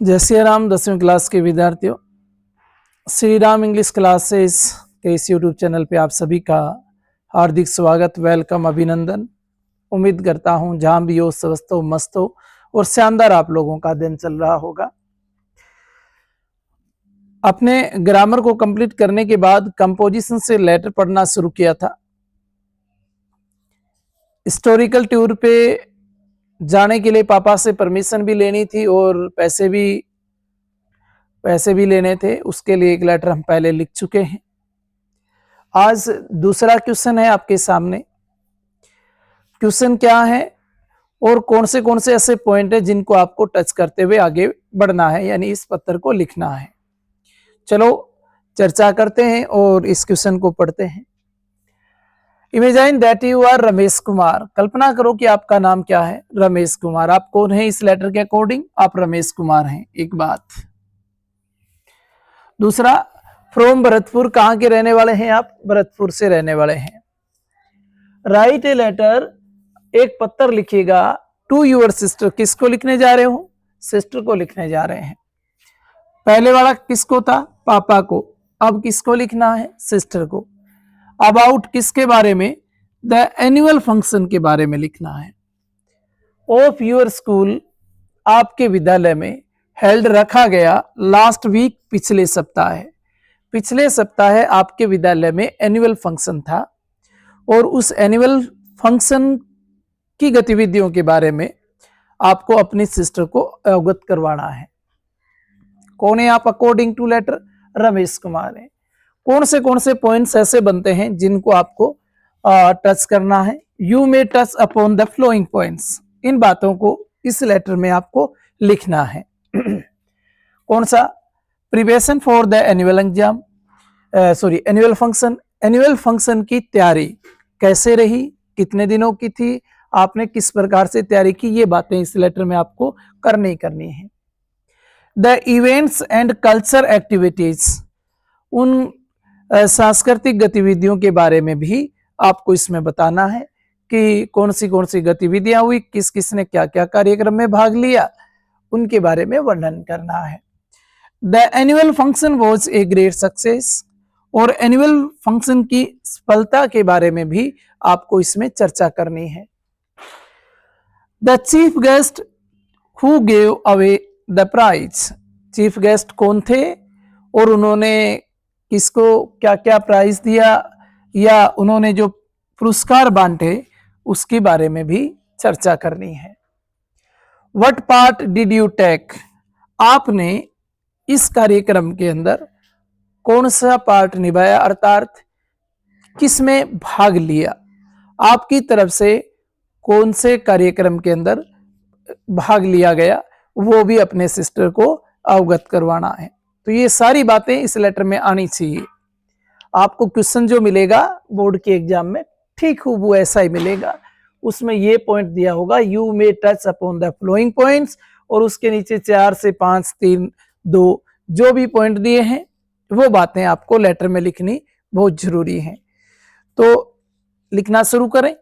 जय श्री राम 10वीं क्लास के विद्यार्थियों, श्री राम इंग्लिश क्लासेस के इस यूट्यूब चैनल पे आप सभी का हार्दिक स्वागत, वेलकम, अभिनंदन। उम्मीद करता हूं जहां भी हो स्वस्थ हो, मस्त हो और शानदार आप लोगों का दिन चल रहा होगा। अपने ग्रामर को कंप्लीट करने के बाद कंपोजिशन से लेटर पढ़ना शुरू किया था। हिस्टोरिकल टूर पे जाने के लिए पापा से परमिशन भी लेनी थी और पैसे भी लेने थे। उसके लिए एक लेटर हम पहले लिख चुके हैं। आज दूसरा क्वेश्चन है आपके सामने। क्वेश्चन क्या है और कौन से ऐसे पॉइंट है जिनको आपको टच करते हुए आगे बढ़ना है, यानी इस पत्र को लिखना है। चलो चर्चा करते हैं और इस क्वेश्चन को पढ़ते हैं। Imagine that you are Ramesh Kumar. कल्पना करो कि आपका नाम क्या है? रमेश कुमार। आप कौन है इस लेटर के अकॉर्डिंग? आप रमेश कुमार हैं। एक बात। दूसरा, फ्रॉम भरतपुर। कहां के रहने वाले हैं आप? भरतपुर से रहने वाले हैं। Write a letter. एक पत्र लिखिएगा टू यूर सिस्टर। किसको लिखने जा रहे हो? सिस्टर को लिखने जा रहे हैं। पहले वाला किसको था? पापा को। अब किसको लिखना है? सिस्टर को। अबाउट किसके बारे में? द एनुअल फंक्शन के बारे में लिखना है। Of your school. आपके विद्यालय में। हेल्ड रखा गया। लास्ट वीक पिछले सप्ताह है। पिछले सप्ताह आपके विद्यालय में एनुअल फंक्शन था और उस एनुअल फंक्शन की गतिविधियों के बारे में आपको अपनी सिस्टर को अवगत करवाना है। कौन है आप according to letter? Ramesh Kumar है। कौन से पॉइंट्स ऐसे बनते हैं जिनको आपको टच करना है? You may touch upon the following points. इन बातों को इस लेटर में आपको लिखना है। कौन सा? Preparation for the annual exam, annual function. Annual function की तैयारी कैसे रही, कितने दिनों की थी, आपने किस प्रकार से तैयारी की, ये बातें इस लेटर में आपको करनी है। The events and culture activities. उन सांस्कृतिक गतिविधियों के बारे में भी आपको इसमें बताना है कि कौन सी गतिविधियां हुई, किस किसने क्या क्या कार्यक्रम में भाग लिया, उनके बारे में वर्णन करना है। The annual function was a great success. और एनुअल फंक्शन की सफलता के बारे में भी आपको इसमें चर्चा करनी है। The chief guest who gave away the prize. Chief guest कौन थे और उन्होंने किसको क्या क्या प्राइज दिया या उन्होंने जो पुरस्कार बांटे उसके बारे में भी चर्चा करनी है। What part did you take. आपने इस कार्यक्रम के अंदर कौन सा पार्ट निभाया, अर्थात किसमें भाग लिया, आपकी तरफ से कौन से कार्यक्रम के अंदर भाग लिया गया, वो भी अपने सिस्टर को अवगत करवाना है। तो ये सारी बातें इस लेटर में आनी चाहिए। आपको क्वेश्चन जो मिलेगा बोर्ड के एग्जाम में ठीक वो ऐसा ही मिलेगा। उसमें ये पॉइंट दिया होगा, you may touch upon the following points, और उसके नीचे 4 से 5, 3, 2 जो भी पॉइंट दिए हैं वो बातें आपको लेटर में लिखनी बहुत जरूरी है। तो लिखना शुरू करें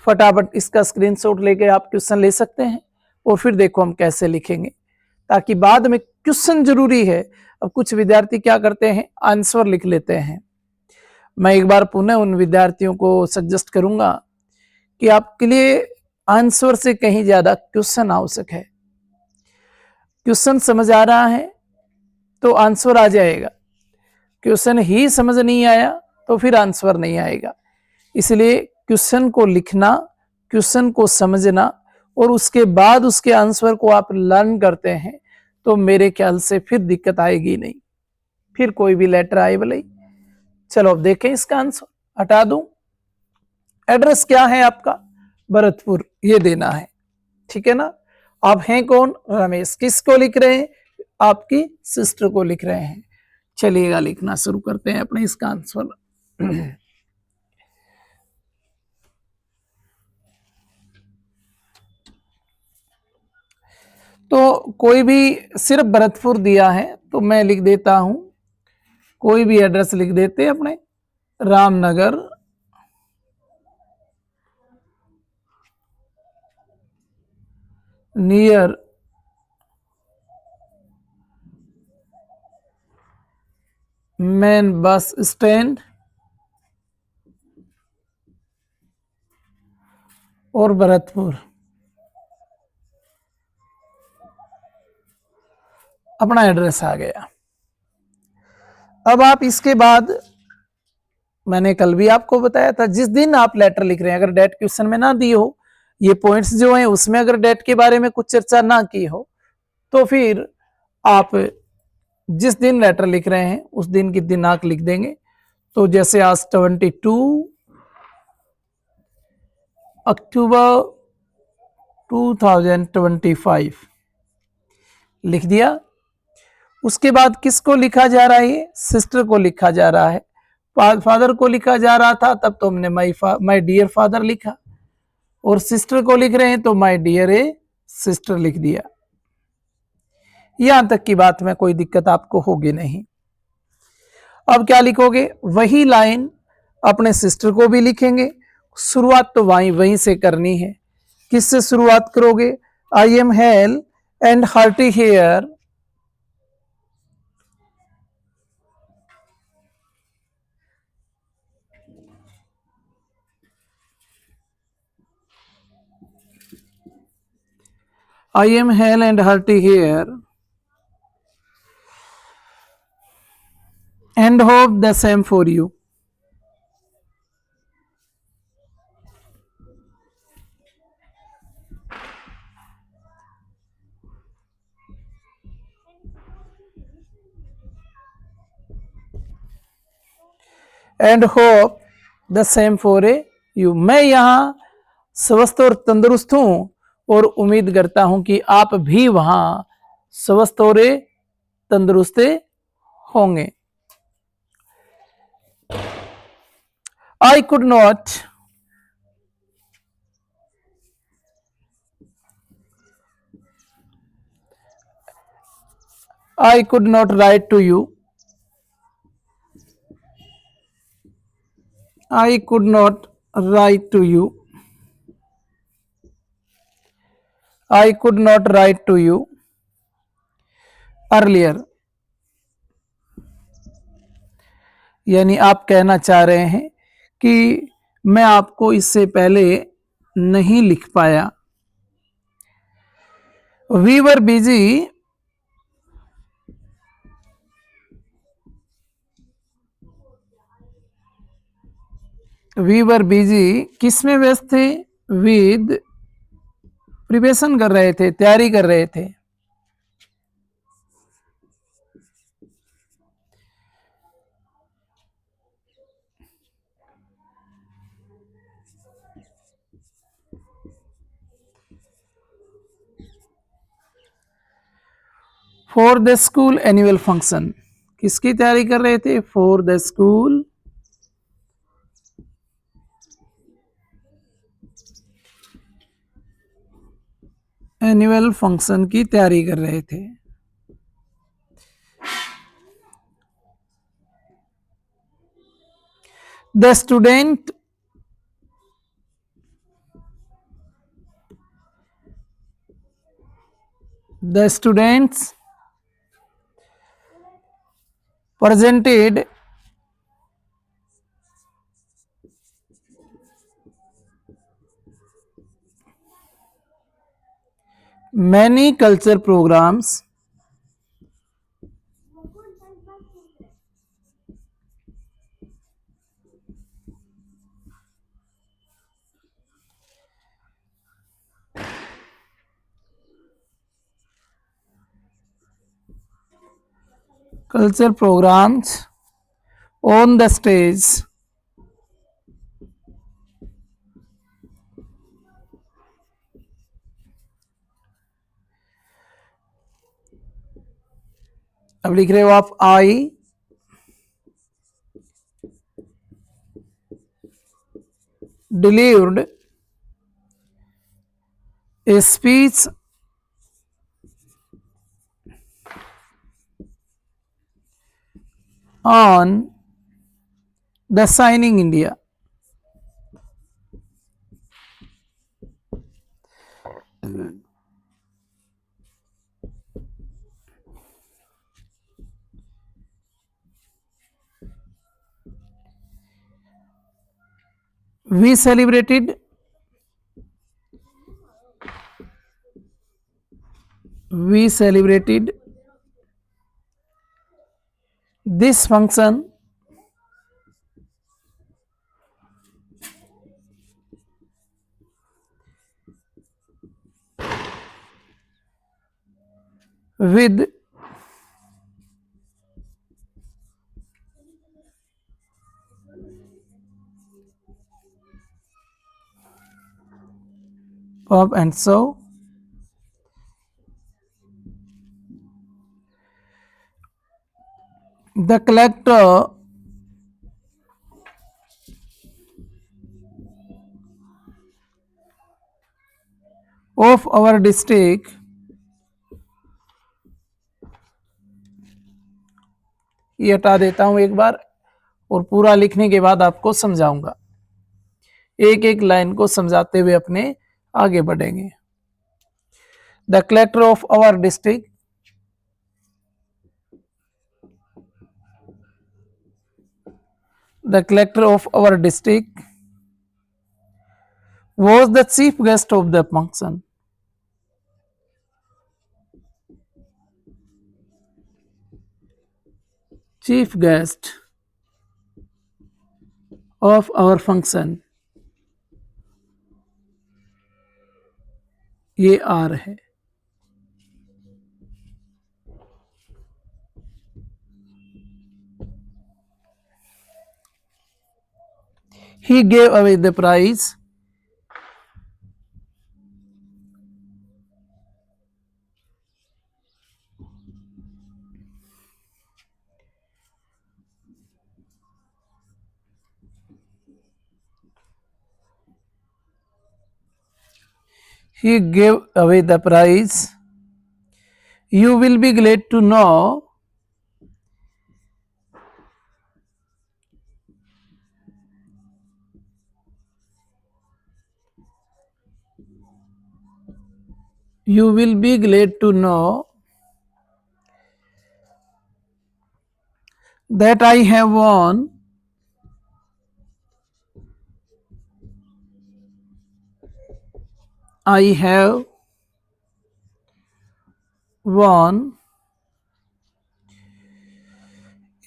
फटाफट। इसका स्क्रीनशॉट लेके आप क्वेश्चन ले सकते हैं और फिर देखो हम कैसे लिखेंगे, ताकि बाद में क्वेश्चन जरूरी है। अब कुछ विद्यार्थी क्या करते हैं, आंसर लिख लेते हैं। मैं एक बार पुनः उन विद्यार्थियों को सजेस्ट करूंगा कि आपके लिए आंसर से कहीं ज्यादा क्वेश्चन आवश्यक है। क्वेश्चन समझ आ रहा है तो आंसर आ जाएगा, क्वेश्चन ही समझ नहीं आया तो फिर आंसर नहीं आएगा। इसलिए क्वेश्चन को लिखना, क्वेश्चन को समझना और उसके बाद उसके आंसर को आप लर्न करते हैं तो मेरे ख्याल से फिर दिक्कत आएगी नहीं, फिर कोई भी लेटर आए भले। चलो अब देखें इसका आंसर। हटा दूं। एड्रेस क्या है आपका? भरतपुर, ये देना है, ठीक है ना। आप हैं कौन? रमेश। किसको लिख रहे हैं? आपकी सिस्टर को लिख रहे हैं। चलिएगा लिखना शुरू करते हैं अपने इसका आंसर। तो कोई भी सिर्फ भरतपुर दिया है तो मैं लिख देता हूं, कोई भी एड्रेस लिख देते हैं अपने। Ramnagar, near main bus stand और भरतपुर। अपना एड्रेस आ गया। अब आप इसके बाद, मैंने कल भी आपको बताया था, जिस दिन आप लेटर लिख रहे हैं, अगर डेट क्वेश्चन में ना दी हो, ये पॉइंट्स जो हैं उसमें अगर डेट के बारे में कुछ चर्चा ना की हो, तो फिर आप जिस दिन लेटर लिख रहे हैं उस दिन की दिनांक लिख देंगे। तो जैसे आज 22 अक्टूबर 2025 लिख दिया। उसके बाद किसको लिखा जा रहा है? सिस्टर को लिखा जा रहा है। फादर को लिखा जा रहा था तब तो हमने माई डियर फादर लिखा, और सिस्टर को लिख रहे हैं तो माई डियर ए सिस्टर लिख दिया। यहां तक की बात में कोई दिक्कत आपको होगी नहीं। अब क्या लिखोगे? वही लाइन अपने सिस्टर को भी लिखेंगे। शुरुआत तो वहीं से करनी है। किससे शुरुआत करोगे? I am hale and hearty here I am hale and hearty here, and hope the same for you. And hope the same for you. मैं यहाँ स्वस्थ और तंदुरुस्त हूँ और उम्मीद करता हूँ कि आप भी वहाँ स्वस्थ और तंदुरुस्त होंगे। I could not write to you. I could not write to you. I could not write to you earlier. यानी आप कहना चाह रहे हैं कि मैं आपको इससे पहले नहीं लिख पाया। We were busy किस में व्यस्त थे? विद प्रिपरेशन कर रहे थे, तैयारी कर रहे थे। For the school annual function, किसकी तैयारी कर रहे थे? For the school annual function की तैयारी कर रहे थे। The student presented many culture programs on the stage अब लिख रहे हो आप आई delivered a speech on the Shining India। We celebrated this function with pomp and show. The collector of our district ये हटा देता हूं एक बार और पूरा लिखने के बाद आपको समझाऊंगा, एक एक लाइन को समझाते हुए अपने आगे बढ़ेंगे। The collector of our district was the chief guest of the function. Chief guest of our function, ये आर है। He gave away the prize You will be glad to know that I have won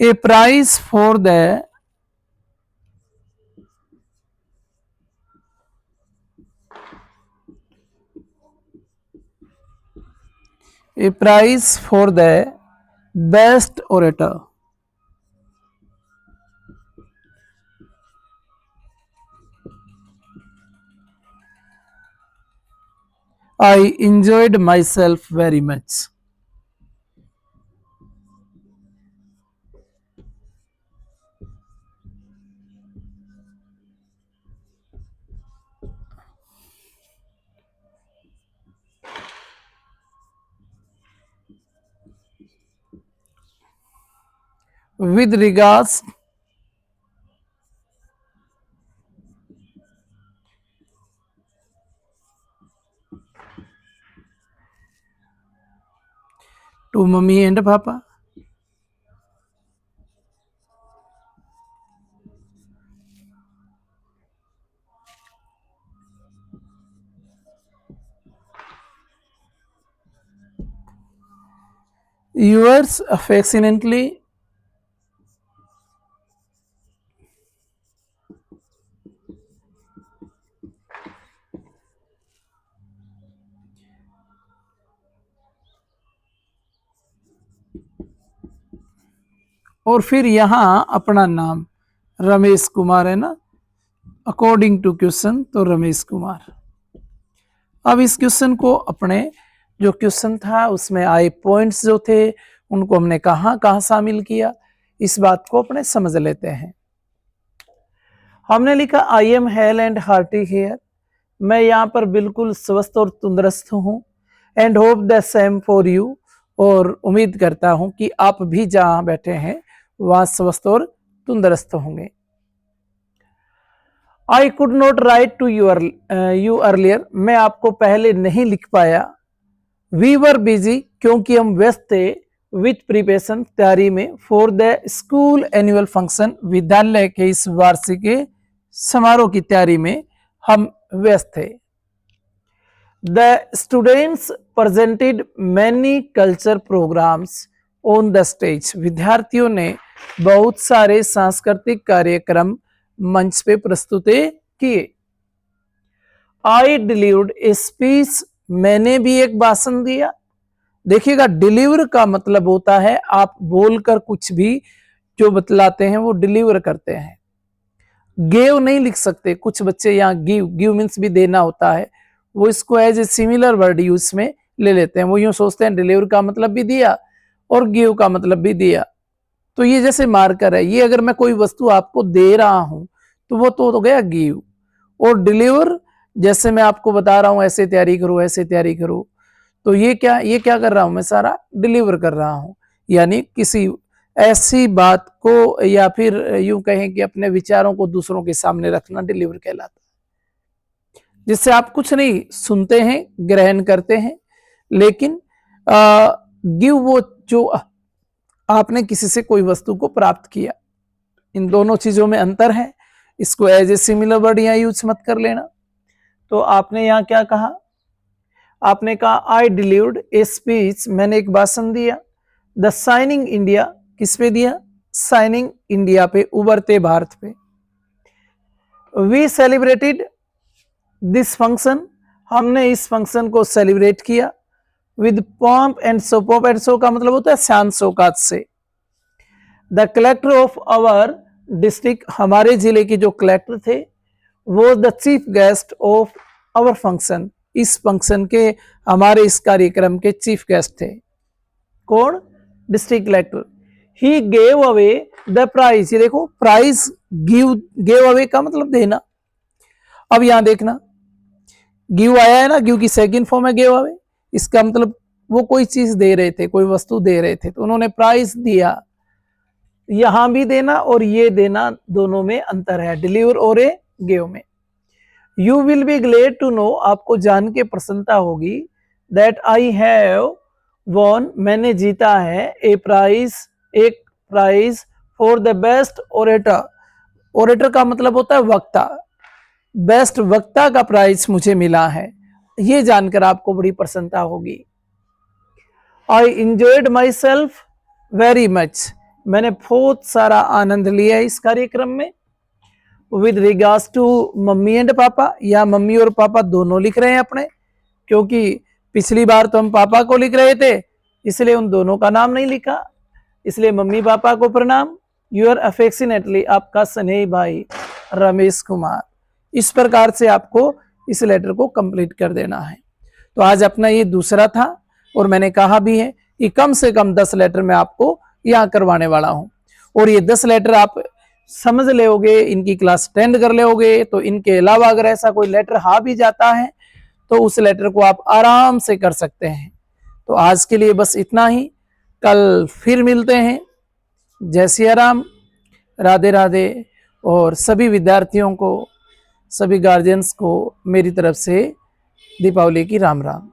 a prize for the best orator. I enjoyed myself very much. With regards to Mummy and Papa, yours affectionately, और फिर यहाँ अपना नाम रमेश कुमार है ना, according to question तो रमेश कुमार। अब इस क्वेश्चन को अपने जो क्वेश्चन था उसमें आए पॉइंट्स जो थे उनको हमने कहाँ कहाँ शामिल किया, इस बात को अपने समझ लेते हैं। हमने लिखा आई am hale and hearty here, मैं यहाँ पर बिल्कुल स्वस्थ और तंदुरुस्त हूँ। And hope the same for you, और उम्मीद करता हूँ कि आप भी जहाँ बैठे हैं वहाँ स्वस्थ और तंदुरुस्त होंगे। I could not write to you earlier, मैं आपको पहले नहीं लिख पाया। वी वर बिजी, क्योंकि हम व्यस्त थे। विथ प्रिपरेशन, तैयारी में। For the school annual function, विद्यालय के इस वार्षिक समारोह की तैयारी में हम व्यस्त थे। The students presented many culture programmes on the stage. विद्यार्थियों ने बहुत सारे सांस्कृतिक कार्यक्रम मंच पे प्रस्तुति किए। आई डिलीवर्ड ए स्पीच। मैंने भी एक भाषण दिया। देखिएगा, डिलीवर का मतलब होता है आप बोलकर कुछ भी जो बतलाते हैं वो डिलीवर करते हैं। गेव नहीं लिख सकते, कुछ बच्चे यहाँ गिव मीन्स भी देना होता है, वो इसको as a similar word use में ले लेते हैं। वो यूं सोचते हैं डिलीवर का मतलब भी दिया और गिव का मतलब भी दिया। तो ये जैसे मार्कर है, ये अगर मैं कोई वस्तु आपको दे रहा हूं तो वो तो हो गया गिव। और डिलीवर जैसे मैं आपको बता रहा हूं ऐसे तैयारी करो, ऐसे तैयारी करो, तो ये क्या कर रहा हूं मैं, सारा डिलीवर कर रहा हूं। यानी किसी ऐसी बात को या फिर यूं कहें कि अपने विचारों को दूसरों के सामने रखना डिलीवर कहलाता है। जिससे आप कुछ नहीं सुनते हैं, ग्रहण करते हैं, लेकिन गिव वो जो आपने किसी से कोई वस्तु को प्राप्त किया। इन दोनों चीजों में अंतर है, इसको एज ए सिमिलर वर्ड यहाँ यूज मत कर लेना। तो आपने यहाँ क्या कहा, आपने कहा आई डिलीवर्ड ए स्पीच, मैंने एक भाषण दिया। द शाइनिंग इंडिया, किस पे दिया, शाइनिंग इंडिया पे, उभरते भारत पे। वी सेलिब्रेटेड दिस फंक्शन, हमने इस फंक्शन को सेलिब्रेट किया। With pomp and show, pomp and show का मतलब होता है शान शौकत से। The collector of our district, हमारे जिले के जो कलेक्टर थे वो the chief guest of our function, इस फंक्शन के, हमारे इस कार्यक्रम के चीफ गेस्ट थे। कौन, district collector. He gave away the prize, ये देखो प्राइज, गेव अवे का मतलब देना। अब यहां देखना, गिव आया है ना, गिव की सेकंड फॉर्म है गेव अवे। इसका मतलब वो कोई चीज दे रहे थे, कोई वस्तु दे रहे थे, तो उन्होंने प्राइज दिया। यहां भी देना और ये देना, दोनों में अंतर है, डिलीवर और ए गेव में। You will be glad to know, आपको जान के प्रसन्नता होगी, दैट आई हैव वॉन, मैंने जीता है, ए प्राइज, एक prize for the best orator. Orator का मतलब होता है वक्ता, बेस्ट वक्ता का प्राइज मुझे मिला है, ये जानकर आपको बड़ी प्रसन्नता होगी। I enjoyed myself very much, मैंने बहुत सारा आनंद लिया इस कार्यक्रम में। With regards to mummy and papa, या मम्मी और पापा दोनों लिख रहे हैं अपने, क्योंकि पिछली बार तो हम पापा को लिख रहे थे, इसलिए उन दोनों का नाम नहीं लिखा, इसलिए मम्मी पापा को प्रणाम। यूर अफेक्शनेटली, आपका स्नेही भाई रमेश कुमार। इस प्रकार से आपको इस लेटर को कंप्लीट कर देना है। तो आज अपना ये दूसरा था, और मैंने कहा भी है कि कम से कम 10 लेटर मैं आपको यहाँ करवाने वाला हूँ, और ये 10 लेटर आप समझ लेोगे, इनकी क्लास अटेंड कर लेोगे, तो इनके अलावा अगर ऐसा कोई लेटर आ भी जाता है तो उस लेटर को आप आराम से कर सकते हैं। तो आज के लिए बस इतना ही, कल फिर मिलते हैं। जय सिया राम, राधे राधे, और सभी विद्यार्थियों को, सभी गार्जियंस को मेरी तरफ से दीपावली की राम राम।